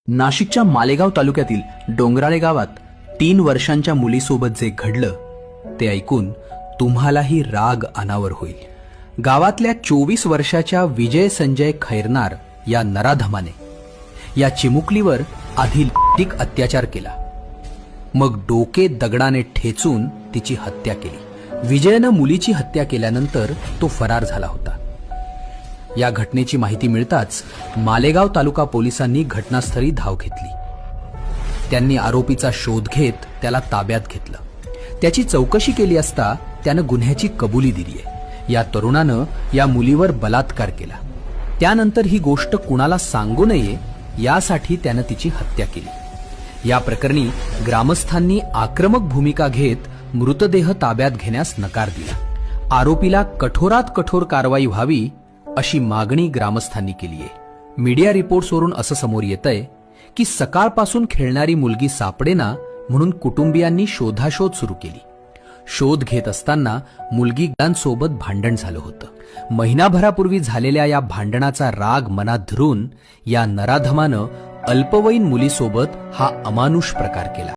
नाशिकच्या मालेगाव तालुक्यातील डोंगराळे गावात 3 वर्षांच्या मुलीसोबत जे घडलं ते ऐकून तुम्हालाही राग अनावर होईल। गावातल्या 24 वर्षाच्या विजय संजय खैरनार या नराधमाने या चिमुकलीवर आधी लैंगिक अत्याचार केला, मग डोके दगडाने ठेचून तिची हत्या केली। विजयनं मुलीची हत्या केल्यानंतर तो फरार झाला होता। या घटनेची माहिती मिळताच मालेगाव तालुका पोलिसांनी घटनास्थळी धाव घेतली। त्यांनी आरोपीचा शोध घेत त्याला ताब्यात घेतलं। त्याची चौकशी केली असता त्यानं गुन्ह्याची कबुली दिली आहे। या तरुणानं या मुलीवर बलात्कार केला, त्यानंतर ही गोष्ट कुणाला सांगू नये यासाठी त्यानं तिची हत्या केली। या प्रकरणी ग्रामस्थांनी आक्रमक भूमिका घेत मृतदेह ताब्यात घेण्यास नकार दिला। आरोपीला कठोरात कठोर कारवाई व्हावी अशी मागणी ग्रामस्थांनी केली आहे। मीडिया रिपोर्ट्सवरून असं समोर येतंय की सकाळपासून खेळणारी मुलगी सापडेना म्हणून कुटुंबियांनी शोधाशोध सुरू केली। शोध घेत असताना मुलगीसोबत भांडण झालं होतं। महिनाभरापूर्वी झालेल्या या भांडणाचा राग मनात धरून या नराधमानं अल्पवयीन मुलीसोबत हा अमानुष प्रकार केला।